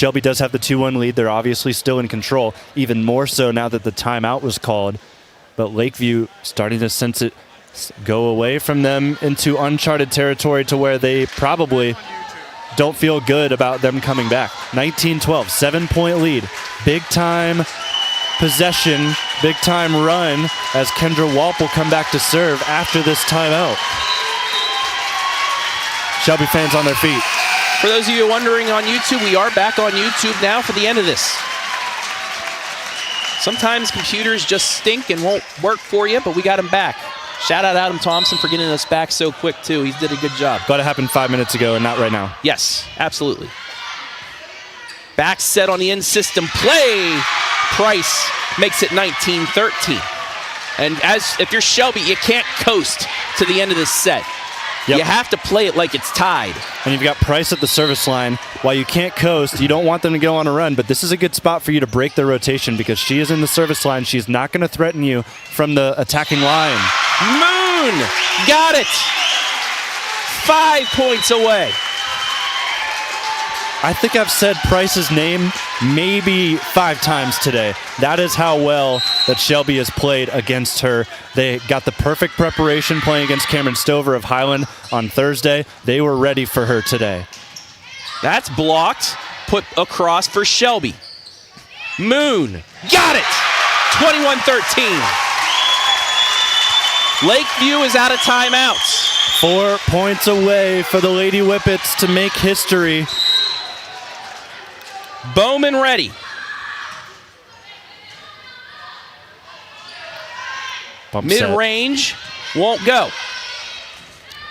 Shelby does have the 2-1 lead. They're obviously still in control, even more so now that the timeout was called. But Lakeview starting to sense it go away from them into uncharted territory to where they probably don't feel good about them coming back. 19-12, 7-point lead. Big time possession, big time run as Kendra Walp will come back to serve after this timeout. Shelby fans on their feet. For those of you wondering on YouTube, we are back on YouTube now for the end of this. Sometimes computers just stink and won't work for you, but we got them back. Shout out Adam Thompson for getting us back so quick, too. He did a good job. But it happened 5 minutes ago and not right now. Yes, absolutely. Back set on the end system play. Price makes it 19-13. And if you're Shelby, you can't coast to the end of this set. Yep. You have to play it like it's tied. And you've got Price at the service line. While you can't coast, you don't want them to go on a run, but this is a good spot for you to break their rotation because she is in the service line. She's not going to threaten you from the attacking line. Moon! Got it! 5 points away. I think I've said Price's name maybe 5 times today. That is how well that Shelby has played against her. They got the perfect preparation playing against Cameron Stover of Highland on Thursday. They were ready for her today. That's blocked, put across for Shelby. Moon, got it! 21-13. Lakeview is out of timeouts. 4 points away for the Lady Whippets to make history. Bowman ready. Mid-range, won't go.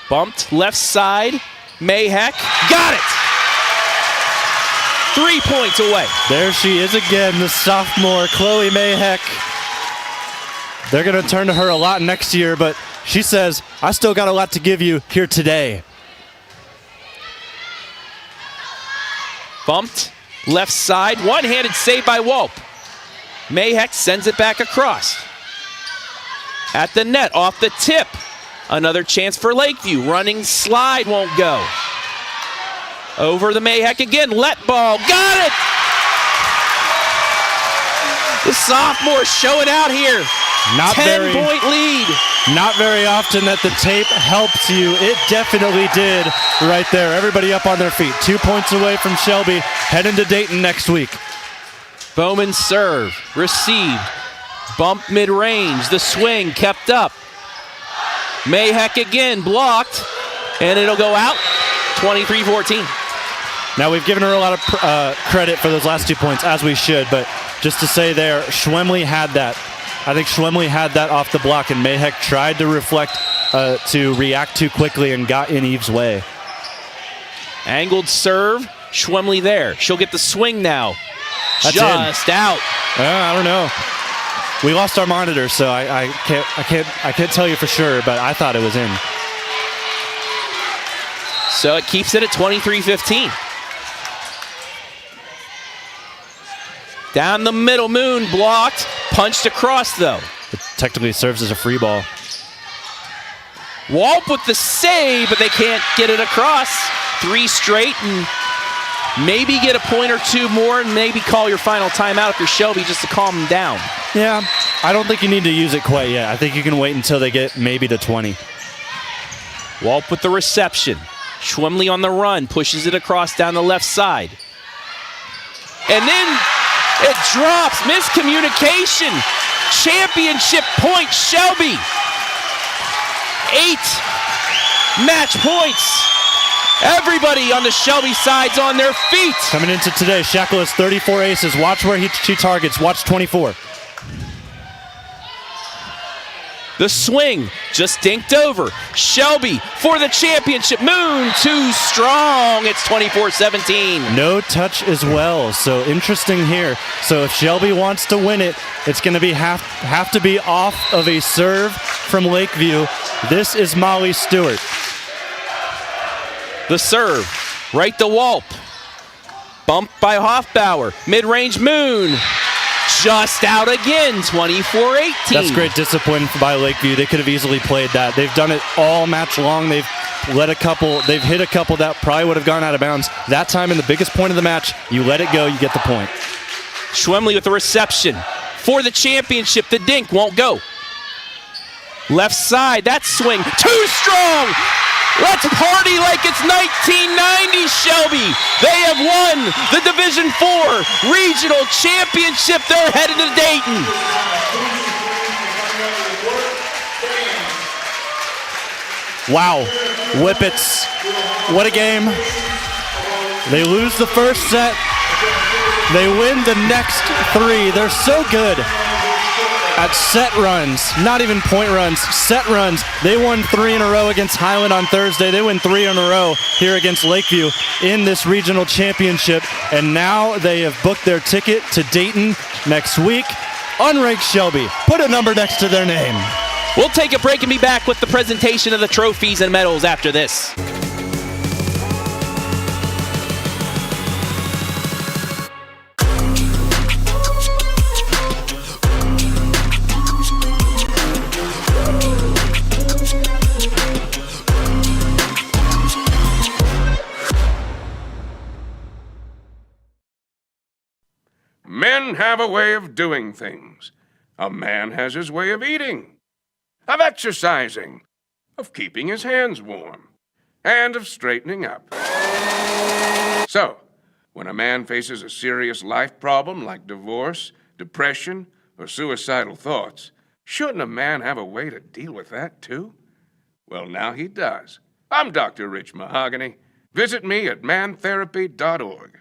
Bumped left side, Mayheck, got it! 3 points away. There she is again, the sophomore, Chloe Mayheck. They're going to turn to her a lot next year, but she says, I still got a lot to give you here today. Bumped. Left side, one-handed save by Walp. Mayheck sends it back across. At the net, off the tip. Another chance for Lakeview. Running slide won't go. Over the Mayheck again, let ball, got it! The sophomore showing out here. 10-point lead. Not very often that the tape helps you. It definitely did right there. Everybody up on their feet. 2 points away from Shelby, heading to Dayton next week. Bowman serve, received, bump mid-range, the swing kept up. Mayheck again, blocked, and it'll go out, 23-14. Now we've given her a lot of credit for those last 2 points, as we should, but just to say there, Schwemley had that. I think Schwemley had that off the block, and Mayheck tried to reflect, to react too quickly and got in Eve's way. Angled serve, Schwemley there. She'll get the swing now. That's just in. Out. I don't know. We lost our monitor, so I can't tell you for sure, but I thought it was in. So it keeps it at 23-15. Down the middle, Moon blocked, punched across though. It technically serves as a free ball. Walp with the save, but they can't get it across. 3 straight and maybe get a point or 2 more and maybe call your final timeout if you're Shelby just to calm them down. Yeah, I don't think you need to use it quite yet. I think you can wait until they get maybe to 20. Walp with the reception. Schwemley on the run, pushes it across down the left side. And then it drops, miscommunication. Championship point, Shelby. 8 match points. Everybody on the Shelby side's on their feet. Coming into today, Shackle has 34 aces. Watch where she targets. Watch 24. The swing just dinked over. Shelby for the championship. Moon too strong. It's 24-17. No touch as well. So interesting here. So if Shelby wants to win it, it's going to be have to be off of a serve from Lakeview. This is Molly Stewart. The serve, right to Walp. Bumped by Hoffbauer. Mid-range Moon. Just out again, 24-18. That's great discipline by Lakeview. They could have easily played that. They've done it all match long. They've let a couple, they've hit a couple that probably would have gone out of bounds. That time in the biggest point of the match, you let it go, you get the point. Schwemley with the reception for the championship. The dink won't go. Left side, that swing, too strong! Let's party like it's 1990, Shelby. They have won the Division IV Regional Championship. They're headed to Dayton. Wow, Whippets, what a game. They lose the first set. They win the next three. They're so good at set runs, not even point runs, set runs. They won 3 in a row against Highland on Thursday. They win 3 in a row here against Lakeview in this regional championship. And now they have booked their ticket to Dayton next week. Unranked Shelby, put a number next to their name. We'll take a break and be back with the presentation of the trophies and medals after this. Men have a way of doing things. A man has his way of eating, of exercising, of keeping his hands warm, and of straightening up. So, when a man faces a serious life problem like divorce, depression, or suicidal thoughts, shouldn't a man have a way to deal with that too? Well, now he does. I'm Dr. Rich Mahogany. Visit me at mantherapy.org.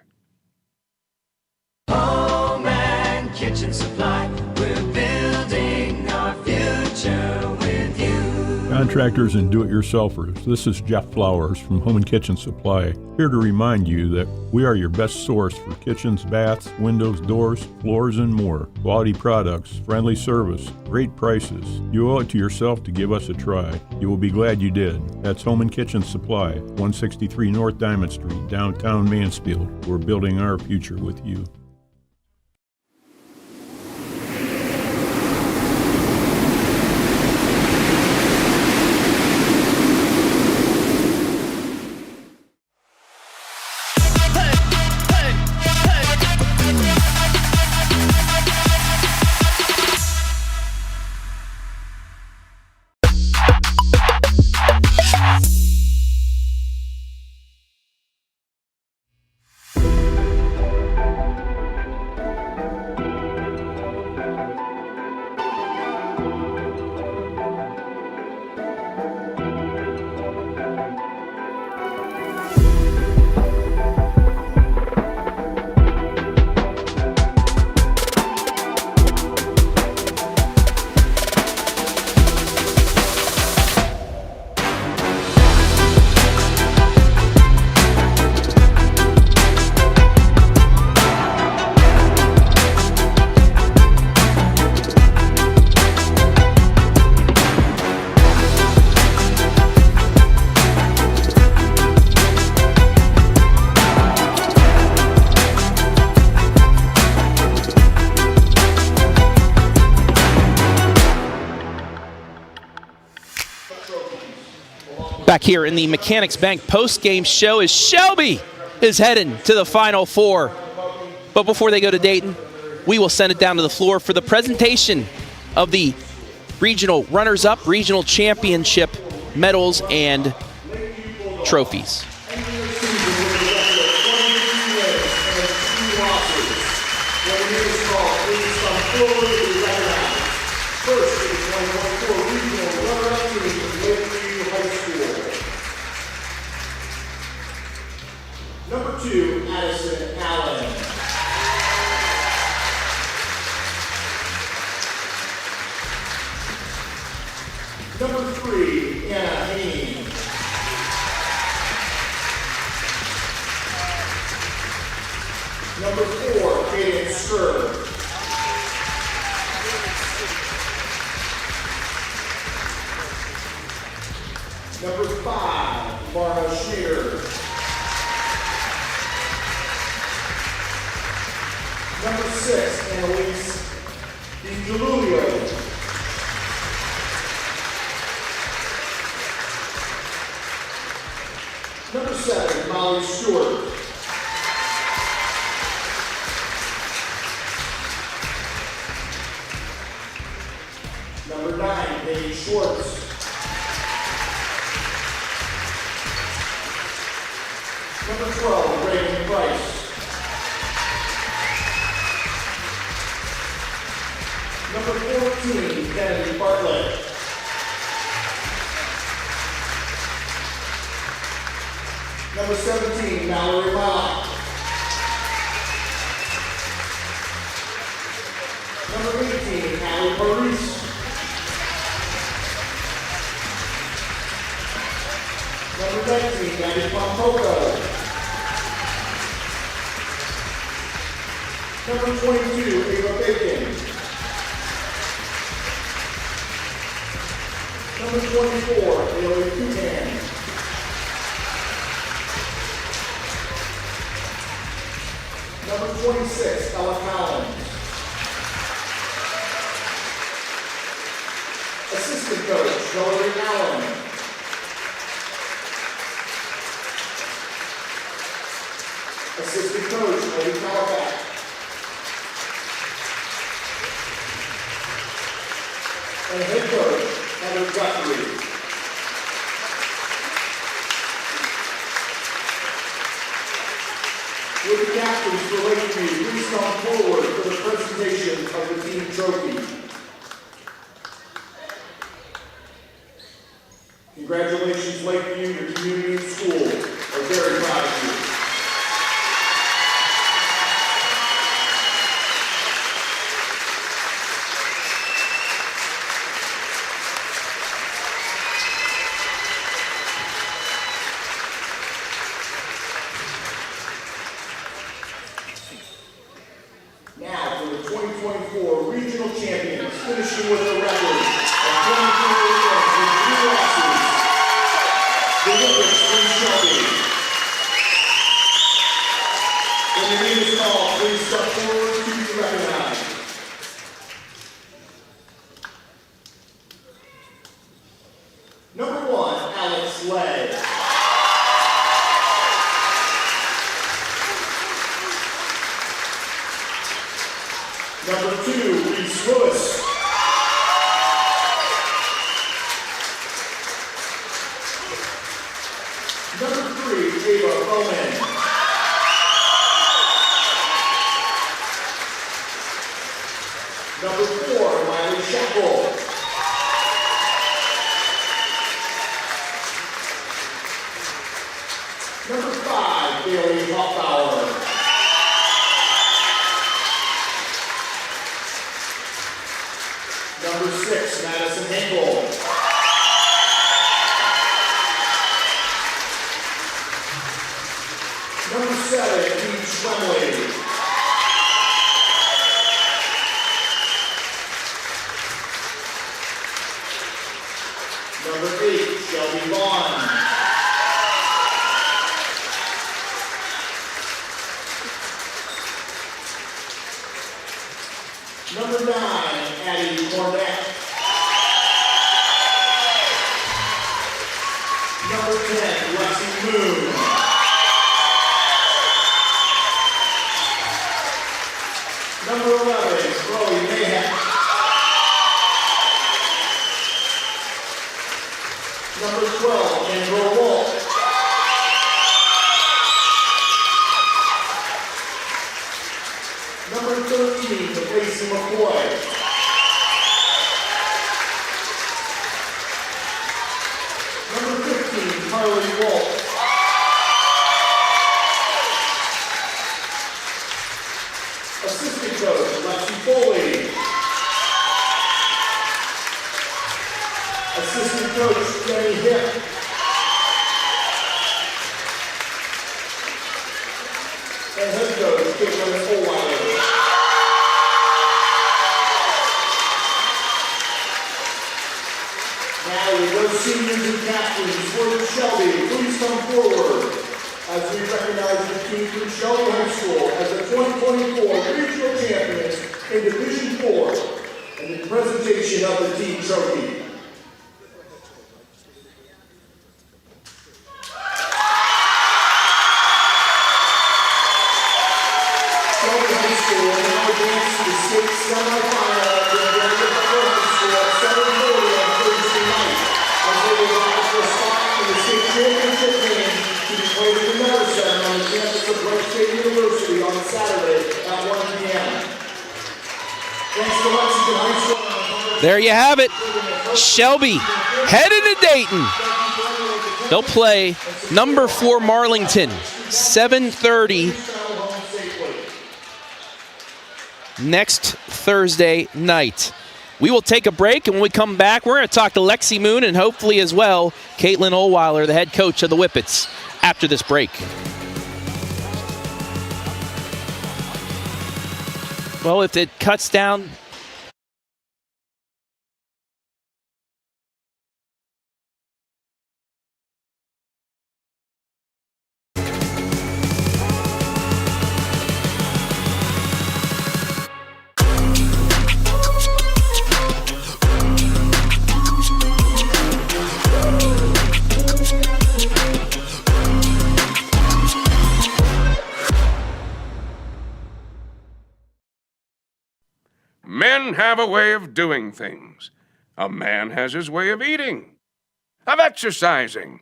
Home and kitchen supply, we're building our future with you. Contractors and do-it-yourselfers, this is Jeff Flowers from Home and Kitchen Supply, here to remind you that we are your best source for kitchens, baths, windows, doors, floors, and more. Quality products, friendly service, great prices. You owe it to yourself to give us a try. You will be glad you did. That's Home and Kitchen Supply, 163 North Diamond Street, downtown Mansfield. We're building our future with you. Back here in the Mechanics Bank post-game show as Shelby is heading to the Final Four. But before they go to Dayton, we will send it down to the floor for the presentation of the regional runners-up, regional championship medals and trophies. Number 2, Addison Allen. Number 3, Anna Haynes. Number 4, Kaden Skur. Number 5, Laura Shear. Number 6, Annalise DiGiulio. Molly Stewart. Number 9, Paige Schwartz. Number 12, Reagan Price. Number 14, Kennedy Bartlett. Number 17, Mallory Mala. Number 18, Allie Paris. Number 19, Maddie Pompoko. Number 22, Ava Bacon. Number 24, Haley Kukan. Number 26, Ella Collins. Assistant coach, Hillary Allen. Assistant coach, Lady Calabac. And head coach, Heather Guthrie. With the captains for Lakeview, please come forward for the presentation of the team trophy. Congratulations, Lakeview, your community and school are very proud of you. Now for the 2024 regional champions, finishing with a record of 24 wins with 3 losses. The Whippets from Shelby. When your name is called, please step forward to be recognized. Number 1, Alex Lay. Number 2, Reese Lewis. Number 3, Ava Bowman. Number 4, Miley Shackle. Number 5, Bailey Hoffbauer. Number 6, Madison Hinkle. Number 7, Pete Schwemley. Number 8, Shelby Vaughn. Number 9, Addie Cornett. Number 10, Lexi Moon. Number 11, Chloe Mayhem. Number 12, Andrew Wolf. Number 13, Lacey McCoy. Number 15, Carly Wolf. Assistant coach, Lexi Foley. Assistant coach, Jenny Hip. And head coach, Caitlin Olweiler. Now with those seniors and captains for Shelby, please come forward as we recognize the team from Shelby High School as the 2024 regional champions in Division 4 and the presentation of the team trophy. School now advanced to the state semifinal of the American Performance School at 7:30 on Thursday night, as they will vie for a spot in the state championship game to be played at the Miller Center on the campus of Wright State University on Saturday at 1 p.m. Thanks to Lexington High School. There you have it. Shelby headed to Dayton. They'll play number 4 Marlington, 7:30 next Thursday night. We will take a break, and when we come back, we're going to talk to Lexi Moon and hopefully as well Caitlin Olweiler, the head coach of the Whippets, after this break. Well, if it cuts down Men have a way of doing things. A man has his way of eating, of exercising,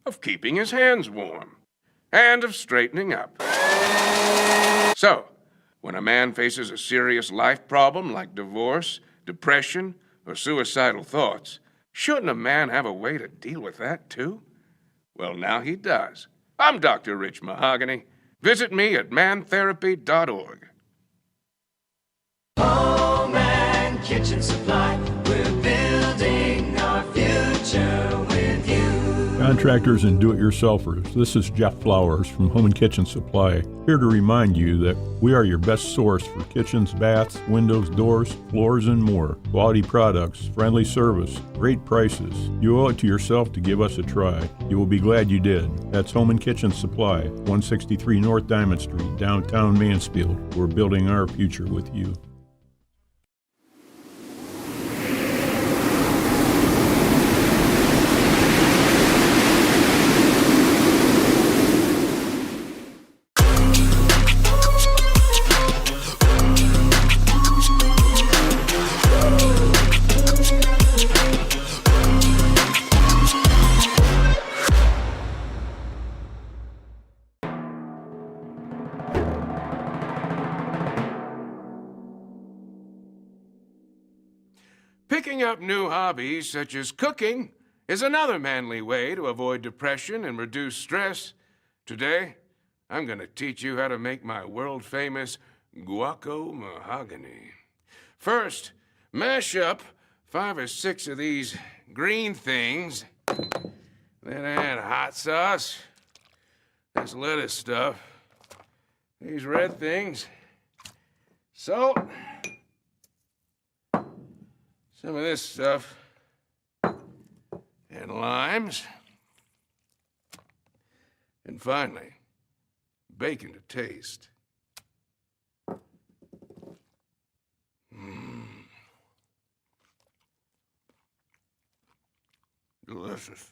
of keeping his hands warm, and of straightening up. So, when a man faces a serious life problem like divorce, depression, or suicidal thoughts, shouldn't a man have a way to deal with that too? Well, now he does. I'm Dr. Rich Mahogany. Visit me at mantherapy.org. Home and kitchen supply, we're building our future with you. Contractors and do-it-yourselfers, this is Jeff Flowers from Home and Kitchen Supply, here to remind you that we are your best source for kitchens, baths, windows, doors, floors, and more. Quality products, friendly service, great prices. You owe it to yourself to give us a try. You will be glad you did. That's Home and Kitchen Supply, 163 North Diamond Street, downtown Mansfield. We're building our future with you. Picking up new hobbies such as cooking is another manly way to avoid depression and reduce stress. Today, I'm going to teach you how to make my world-famous guaco mahogany. First, mash up 5 or 6 of these green things. Then add hot sauce, this lettuce stuff, these red things, salt, some of this stuff, and limes, and finally, bacon to taste. Delicious.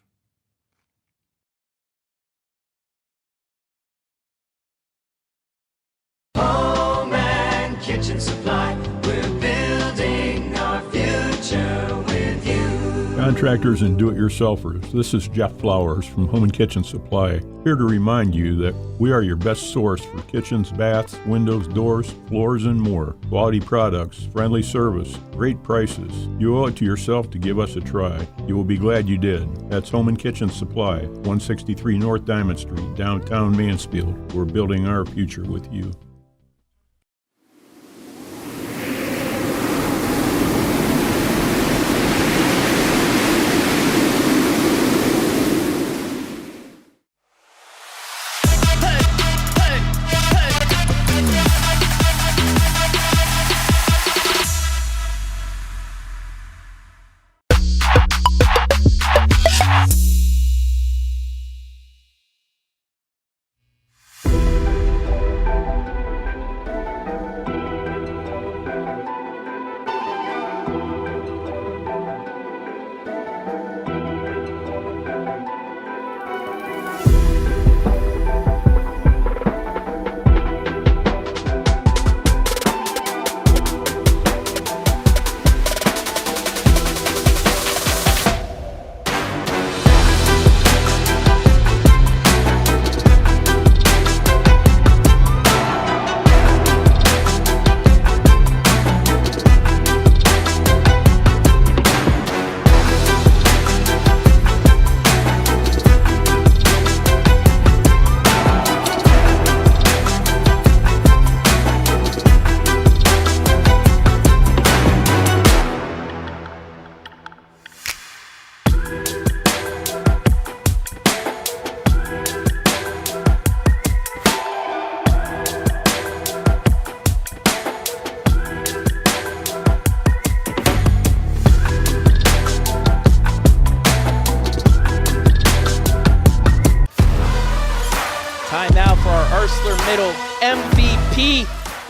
Home and kitchen supply, we're building our future with you. Contractors and do-it-yourselfers, this is Jeff Flowers from Home and Kitchen Supply, here to remind you that we are your best source for kitchens, baths, windows, doors, floors, and more. Quality products, friendly service, great prices. You owe it to yourself to give us a try. You will be glad you did. That's Home and Kitchen Supply, 163 North Diamond Street, downtown Mansfield. We're building our future with you.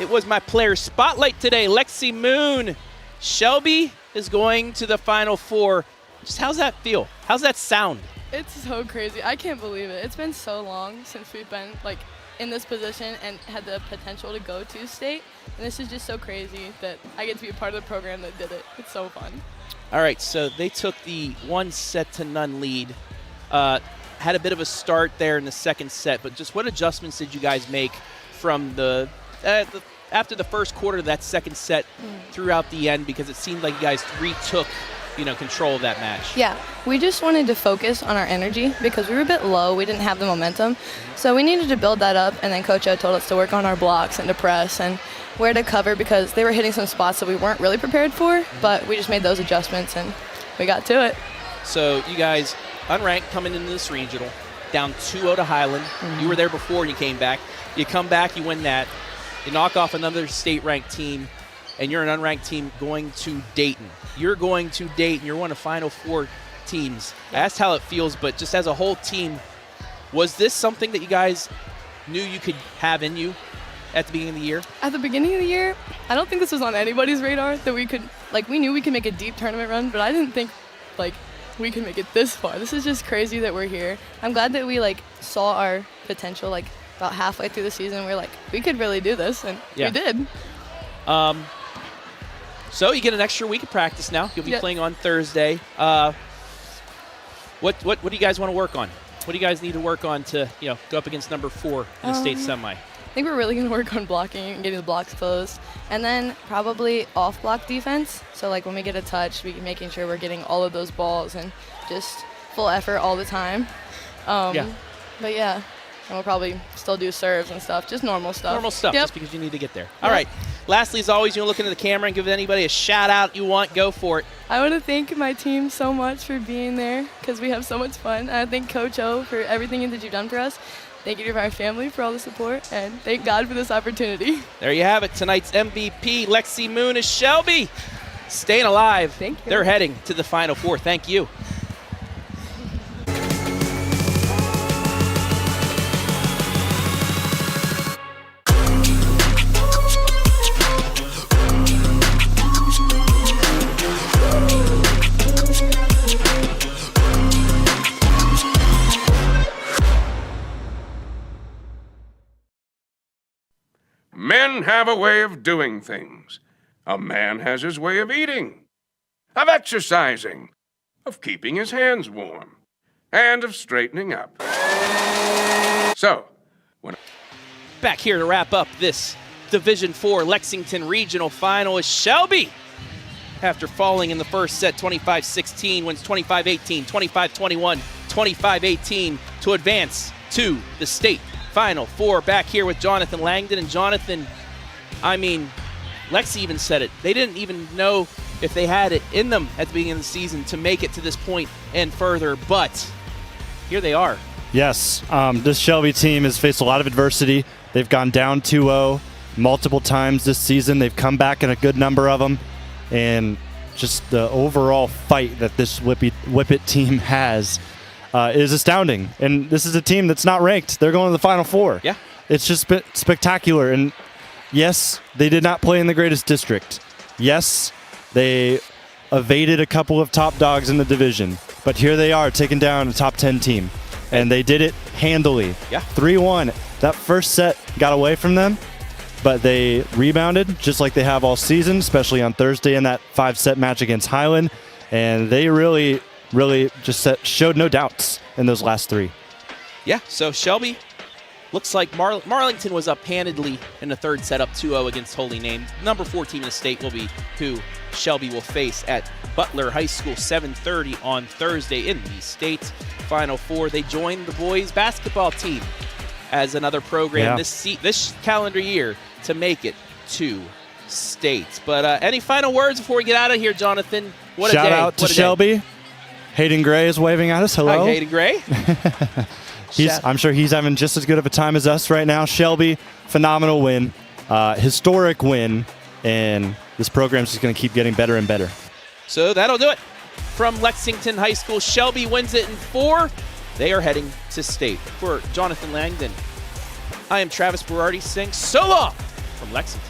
it was my player spotlight today. Lexi Moon. Shelby is going to the Final Four. Just how's that feel? How's that sound? It's so crazy. I can't believe it. It's been so long since we've been in this position and had the potential to go to state. And this is just so crazy that I get to be a part of the program that did it. It's so fun. All right, so they took the 1-0 lead. Had a bit of a start there in the second set, but just what adjustments did you guys make from after the first quarter of that second set throughout the end, because it seemed like you guys retook control of that match? Yeah, we just wanted to focus on our energy because we were a bit low. We didn't have the momentum. So we needed to build that up, and then Coach O told us to work on our blocks and to press and where to cover because they were hitting some spots that we weren't really prepared for, but we just made those adjustments and we got to it. So you guys, unranked coming into this regional, down 2-0 to Highland. You were there before and you came back. You come back, you win that. You knock off another state-ranked team, and you're an unranked team going to Dayton. You're going to Dayton. You're one of Final Four teams. I asked how it feels, but just as a whole team, was this something that you guys knew you could have in you at the beginning of the year? At the beginning of the year, I don't think this was on anybody's radar that we could, we knew we could make a deep tournament run, but I didn't think, we could make it this far. This is just crazy that we're here. I'm glad that we, saw our potential, about halfway through the season. We're we could really do this, and we did. So you get an extra week of practice now. You'll be playing on Thursday. What do you guys want to work on? What do you guys need to work on to go up against number 4 in the state semi? I think we're really going to work on blocking and getting the blocks closed, and then probably off-block defense. So when we get a touch, making sure we're getting all of those balls and just full effort all the time. But yeah, and we'll probably still do serves and stuff, just normal stuff. Normal stuff, just because you need to get there. All right. Lastly, as always, you look into the camera and give anybody a shout-out you want. Go for it. I want to thank my team so much for being there because we have so much fun. I thank Coach O for everything that you've done for us. Thank you to my family for all the support, and thank God for this opportunity. There you have it. Tonight's MVP, Lexi Moon, is Shelby. Staying alive. Thank you. They're heading to the Final Four. Thank you. Men have a way of doing things. A man has his way of eating, of exercising, of keeping his hands warm, and of straightening up. So, back here to wrap up this Division IV Lexington Regional Final is Shelby. After falling in the first set 25-16, wins 25-18, 25-21, 25-18 to advance to the state Final Four. Back here with Jonathan Langdon. And Jonathan, Lexi even said it. They didn't even know if they had it in them at the beginning of the season to make it to this point and further, but here they are. Yes, this Shelby team has faced a lot of adversity. They've gone down 2-0 multiple times this season. They've come back in a good number of them. And just the overall fight that this Whippet team has is astounding. And this is a team that's not ranked. They're going to the Final Four. Yeah. It's just spectacular. And yes, they did not play in the greatest district. Yes, they evaded a couple of top dogs in the division. But here they are taking down a top 10 team. And they did it handily. Yeah. 3-1. That first set got away from them, but they rebounded just like they have all season, especially on Thursday in that 5-set match against Highland. And they really just showed no doubts in those last 3. Yeah, so Shelby looks like Marlington was up handedly in the third set, up 2-0 against Holy Name. Number 4 team in the state will be who Shelby will face at Butler High School, 7:30 on Thursday in the state Final Four. They joined the boys basketball team as another program this calendar year to make it to state. But any final words before we get out of here, Jonathan? What a day. Shout out to Shelby. Hayden Gray is waving at us. Hello. Hi, Hayden Gray. I'm sure he's having just as good of a time as us right now. Shelby, phenomenal win, historic win, and this program's just going to keep getting better and better. So that'll do it. From Lexington High School, Shelby wins it in 4. They are heading to state. For Jonathan Langdon, I am Travis Berardi saying so long from Lexington.